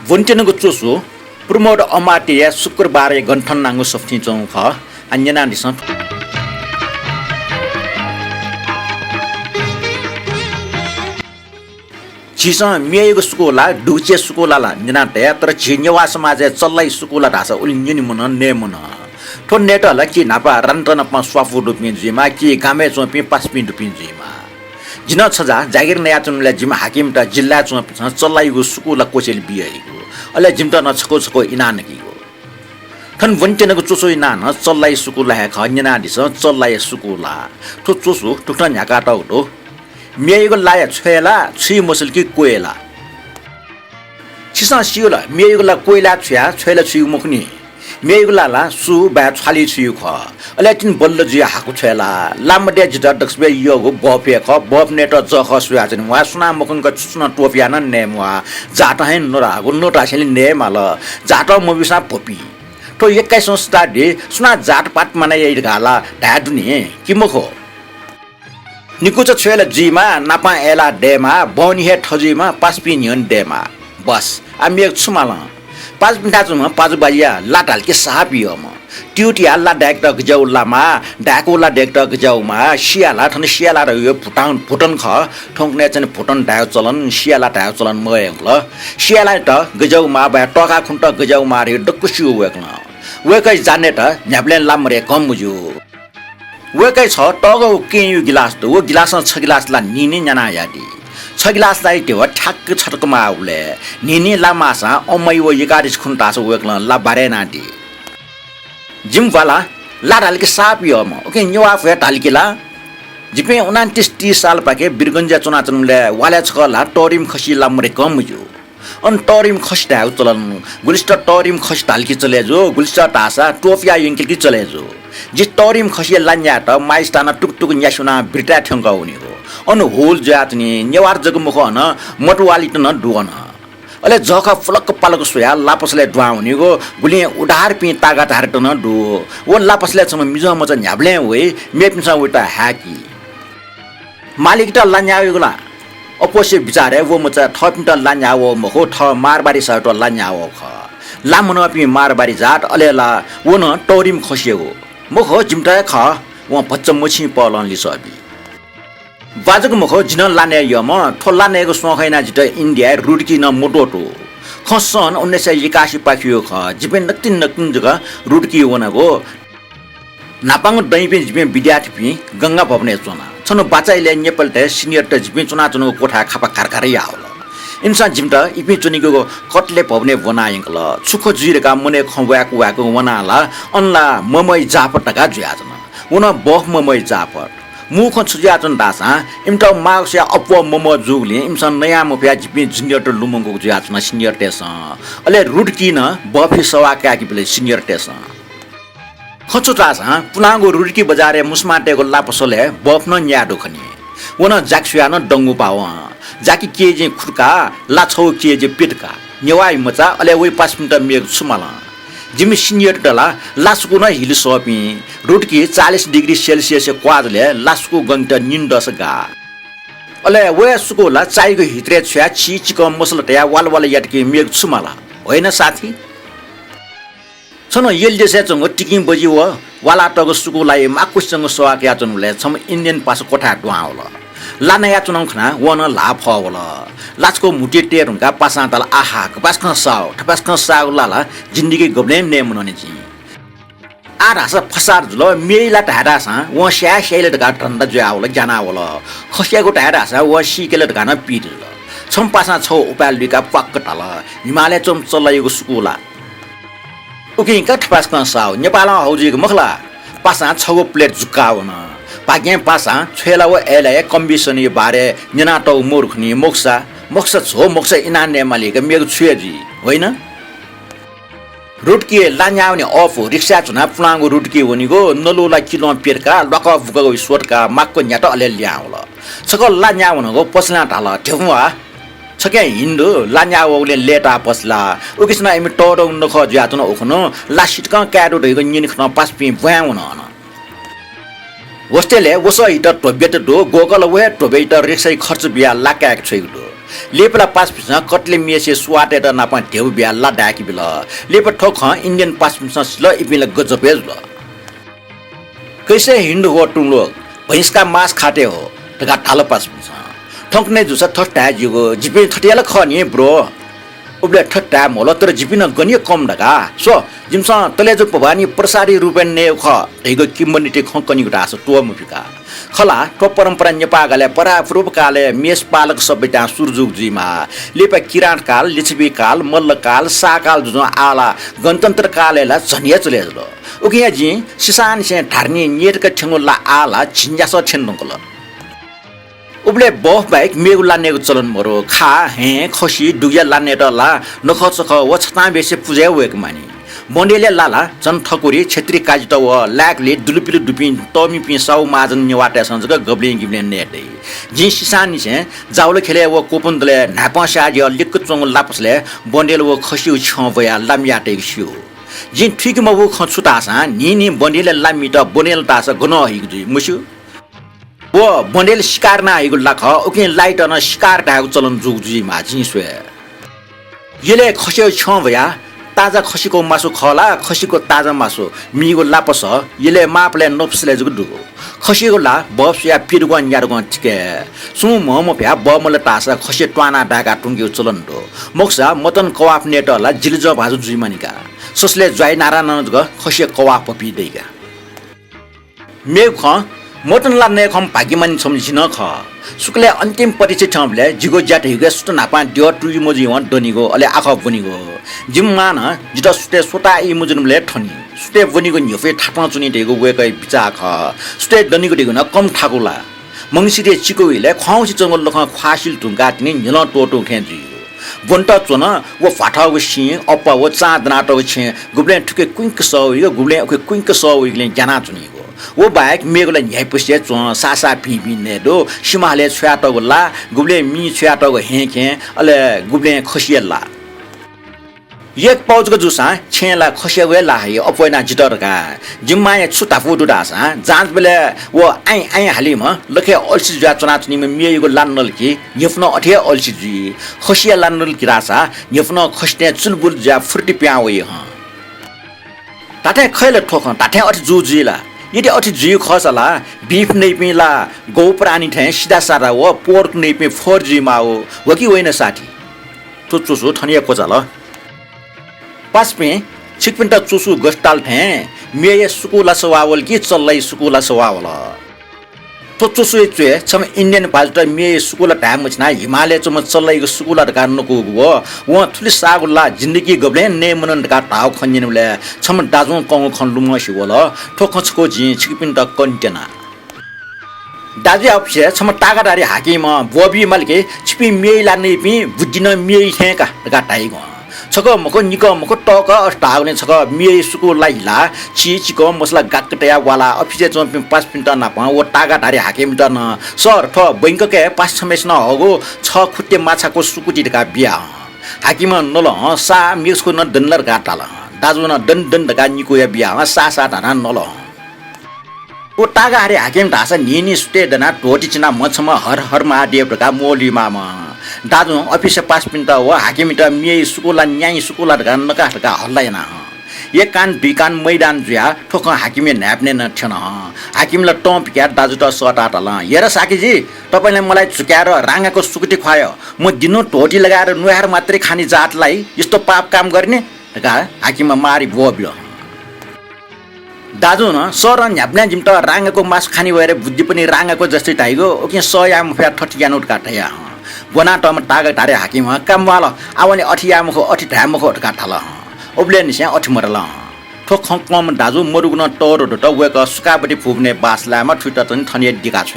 Vuntinang Chusu, Pramod Amatya, Sukurbare, Gontanang Softin Ka, and Yanandison. Chison, Mia Sukola, Duce Sukola, Ninate, Trachinua Samaze, Solai Sukola, Ulinimuna, Nemuna. Tornado, Lucky Napa, Rantan upon Swafu to Pinjima, Ki, Games on Pimpaspin to Pinjima. Jinot Saza, Jagger Natum Lejim Hakim, the Jilats on Solai Sukola Coachel Biaigo, or Lejimta not Scotsco in Anakigo. Turn Vuntinang Chusu in Nana, Solai Sukola, Hanyanadison, Solai Sukola, to Chusu, to Tanyakata. Miego la chuela, chi musulki kuela. Chisan shula, miego la kuela chia, chuela chi mukni. Miego la su bat hali chuka. A Latin bollogia hakuela, lamadejita duxbe yogo, bob yako, bob neto zohoswat and wasna mukunga chusna tofiana nemwa, Zata hen nora, would not actually name ala, Zata movisa poppy. To Yakason study, Sna Zat Patmana gala, Daduni, Kimoko. Nikucha chuela jima, napa ela dema, boni het hojima, paspinion dema. Bus, I'm your sumala. Paspintazuma, Pazubaya, Latal Kisapium. Duty alla deck dog joe lama, Dakula deck dog joma, Shiala, and Shiala, puton car, Tonknet and puton diazolan, Shiala diazolan moengla, Shiala, Gajoma, by Toka Kunta Gajomari, Dokushu workna. Worker is Zanetta, Nablen Lamre, come with you. Worker is hot, Togo, can you glass to glass on Saglas la Nini Yanayadi. Saglas like you attack Chatakamaule, Nini Lamasa, on my way you got his Kuntas workland La Barenadi. Jim Vala, Ladal Sapium, okay, you are for Talikila. Jipe Unantis T Salpake, Birgunja Tonatumle, Waletskola, Torim Koshi Lamre come with you. On Torim Koshta, Gulsta Torim Kostalkitalezo, Gulsta Tasa, Tofia Yinkitalezo. Jitorim Koshi Lanyata, Maistana took to Yashuna, Britatunga Unigo. On the whole Jatni, Newar Jagumuhona, Motualitana Duana. Ole Zoka Flock Palagoswea, Lapaslet Dwanigo, Gullian Udarpin Tagat Hartona do. One Lapaslet some museum was a Yablen way, making some with a hacky. Malikta Lanyagula. Opposite Bizarre, Womuta, Topinta Lanyawo, Mohota, Marbaris or Lanyawo. Lamonopi Marbarizat, Olela, Wuna, Torim Koshio. Moho Jimta car, one put some muching ball on Lisobi. Vazagumo, Gino Lane Yama, Tolanego Smohena, India, Rudkina Modoto. Concern on the Sayikashi Pakioka, Jipen Natin Nakunjaga, Rudki Wanago. Napang Daipin Jibin Bidiatipi, Ganga Pobnesona. Sono Bacha Nepal senior Jibinsonato Kota Kapakarkariao. In San Jimta, Ipinigo, Kotle Povne Vonayangla, Sukojirika Mone Conwak Wako Wanala, on la Momoy Zapata Gajiatana, one of both Momoy Zapat. Mukon Sujatan Dasa, Imta Marcia Upwa Momo Zuli, Imson Nayamo Piajipin Junior to Lumungo Jatna Senior Tesson, a let Rudkina, Bob Hisawaki Senior Tesson. Hotutasa, Pulango Rudki Bazare Musmatego Laposole, Bob non Yadokani. One of Jaxiano Dongu Pawa, Jackie Cage Kurka, Latho Cage Pitka, Nyawai Mata, Alewe Pasminta Milk Sumala. Jimmy Senior Della, Lascuna Hilisopi, Rudki, 40°C quadle, Lasco Gunta Nindosaga. Ole, where Sukola, Saigo Hitre, Chico Musalatea, Walwala Yatki Milk Sumala. Oena Sati? Sono Yilde said on what ticking Bojiwa, Wala Togo Sukola, Makusang Soakiaton led some Indian Pascota Dwala. Lanayatunokna, one a la Paula. Lasco Mutiterunga, Pasantala Aha, Tabascan Sao, Tabascan Sao Lala, Jindigi Goblin name on it. Adas a Passarlo, Mila Tadasa, one share shaded garden the Jaula, Janawala, Hoshiago Tadasa, was she killed Gana Peter. Some Passans ho Upalika Pakatala, Nimaletum Solayo Schoola. Okay, cut Pascan Sao, Nepala Hoji Mohla, Passan Chogo Plate Zukawana. Pagyan Pasa, Chelawa Ela, Combisoni Bare, Yanato Murkni, Moxa, Moxa Inane Malika, Mir Treji, Wena Rutki, Lanyani awful, Rixatuna, Flango Rutki when you go, Nolo like Kilon Pirka, Lock off Go Swatka, Mako Yato Aleliaula. So called Lanyano, Poslatala, Tivua. Chaka Indo, Lanyawo Leta Posla, Ukisna Imitodo Noko Jatono Okono, Lashitka Cado, the Unikno Paspin Puana. Was tele, was I to better do, Gogol away to better Rixay Kotsubia Laka Trade. लेपला पास पिसा कटले मेसे स्वाटेर नापा ढेउ बिया ला डाकी bill लेप ठोक इंडियन पास पिसा ल इपिला गजबेज ल कैसे हिंदू हो तुम लोग भैंस का मांस खाते हो तका ढाल पास पिसा ठोकने जुसा ठट्टा जिगो जिपे ठटियाला खनी ब्रो उबले ठट्टा मोला तर जिपिन गनिय कम ढका सो जिमसा तले जो पवानी प्रसारी रूपन ने ख एगो किम्बनिटी ख कनि गुटा सो तो मुफिका खला तो परम्परा नेपागले परापूर्व काले मेष पालक सभ्यता सुरजुग जिमा लेपा किराँत काल लिच्छवी काल मल्ल काल साकाल जुन आला गणतन्त्र कालेला झनिया चले जलो उकिया जी सिसान से ढार्नी नेटका ठेंगुला आला छिन्जास छेन्दुकल उबले बफ बाइक मेगु लानेको चलन मरो खा हे खसी डुगिया लाने डला नखचख व छता बेसे पूजा वेक मानी बन्डेले लाला जन ठकुरी क्षेत्री काजित व लाकले दुलुपिलु दुपिन तमी पिसाउ माजन नेवाटा संजक गब्लिङ गिब्ले नेटै जि सिसानी से जाउले खेले व कोपन्दले नापसा जे लिक चंग लापसले बन्डेल व खसी छ भया लामियाटे छियो जि ठीक मबु खछुतासा नि बन्डेले लामिट बनेल तासा गन हिगु मुसु वो बन्डेल शिकार ना आइगु लाख उके लाइट न शिकार ढागु चलन जुगजुई माझी स्वे यले खस्यो छ भया ताजा खसीको मासु खला खसीको ताजा मासु मिगो लापस यले मापले नोप्सले जुगु दुगु खसीको ला बस या पिरगन यारगन टिके सु मम भया बमले तासा खसी ट्वाना ढागा टुंग्यो चलन दो मोक्सा मतन कवाफ नेटला जिलज भाजु जुइमानिका ससले जय नारायण जग खसी कवाफ पपि देगा मेख मोटन लाने खम भाग्यमानी सम्झिन ख सुकले अन्तिम परिचय छमले जिगो ज्याट हिगे सुट नापा दियो टुइ मोजि वन डनिगो अले आख बनिगो जिममान जित सुटे सोटा इ मुजुनले ठनी सुटे बनिगो न्यफे थापा चुनि देगो वेकै बिचा ख सुटे डनिगो देगो न कम ठाकुला मंगसिरे चिकोइले खाउसी जंगल लख ख्वासिल टुंगा तिनि निल टोटो खेंजी बन्टा चोन वो फाटा वो छि अप्पा वो चाँदना टो छि गुब्ले ठुके कुइक सौ गुब्ले कुइक सौ इले जाना चुनिगो वो बाइक मेगोला न्याय पुष्य चो सासा पिबि ने दो सिमाले छ्याटो ला गुब्ले मी छ्याटो हेखे अले गुब्ले खसियला एक पाउजको जुसा छेला खसियवे ला है अपैना जिटरका जिम्माय छुटा फुटु दासा जाँच बेले वो आइ हालिम लखे अल्सी ज्या चना चुनी मेयगो लान्नल कि यफन अठे अल्सी जी खसिया लान्नल कि रासा यफन खस्ने चुलबुल ज्या फुर्टी प्यावे ह ताते खैले ठोक ताते अठ जुजिला यदि अति जियो खसला बीफ नै पिला गौ प्राणी थे सिधा सारा व पोर्क नै पे 4G माओ वकी होइन साथी तो चुसु थनिया कोचाल पासपे छिकपिन्टा चुसु गस्टाल थे मेये सुकुला सवावल कि चल्लै सुकुला सवावल तो चुसु चुए छम इंडियन पाल्टा मेये सुकुला टाइम छना हिमालय चम चल्लै सुकुला ढका नको वो थुलि सागुला जिन्दगी गब्ले ने मनन ढका टाउ खन्जिनले छम दाजु कङ खन्लुम सिवल ठोखछको जि छिकपिन्टा कन्टेना दाजु अफिस छम टागादारी हाकिम बोबी मलके छिपि मेइला नै पि बुझिन मेइ हेका ढका टाइगो छको मको निको मको टक अस्टाउने छको मेइ सुकु लाइला चिचिको मसला गाकटया वाला अफिस चम्पि 5 मिनेट ना पा वो टागा धारी हाकिम दन सर ठ बैंक के 5 छमेस न होगो 6 खुट्टे माछाको सुकुटी ढका बिया हाकिम नल सा मिक्सको न दन्नर गाटाल दाजु न दन दन ढका निको या बिया सा सा धाना नल वो टागा हारे हाकिम ढासा निनी सुटे दना टोटी चिना मछमा हर हर महादेव ढका मोली मामा दाजु अफिस 5 मिनेट व हाकिम त मेइ सुकुला न्याय सुकुला ढका नका ढका हल्लायना एक कान दुई कान मैदान जुया ठोक हाकिमे न्याप्ने न थिएन हाकिमले टम्प क्या दाजु त सटाटल हेर साकीजी तपाईले मलाई झुक्याएर रांगाको सुकुटी खुवायो म दिनु टोटी लगाएर नुहाएर मात्रै खानी जातलाई यस्तो पाप काम गर्ने ढका हाकिममा मारी बोब्यो दाजु न सर न्याप्ने जिम त रांगाको मास खानी भएर बुद्धि पनि रांगाको जस्तै टाइगो ओके सया मुफया ठटियानो काटया बना टम टागा धारे हाकिम कामवाला आउने अठिया मुख अठि ढामुख काटल ओब्ले निस्या अठिमरल ठोक खम दाजु मरुगन टोरो ढट वेक सुकाबटी फुब्ने बासलामा ठुटा तन थनिया दिका छ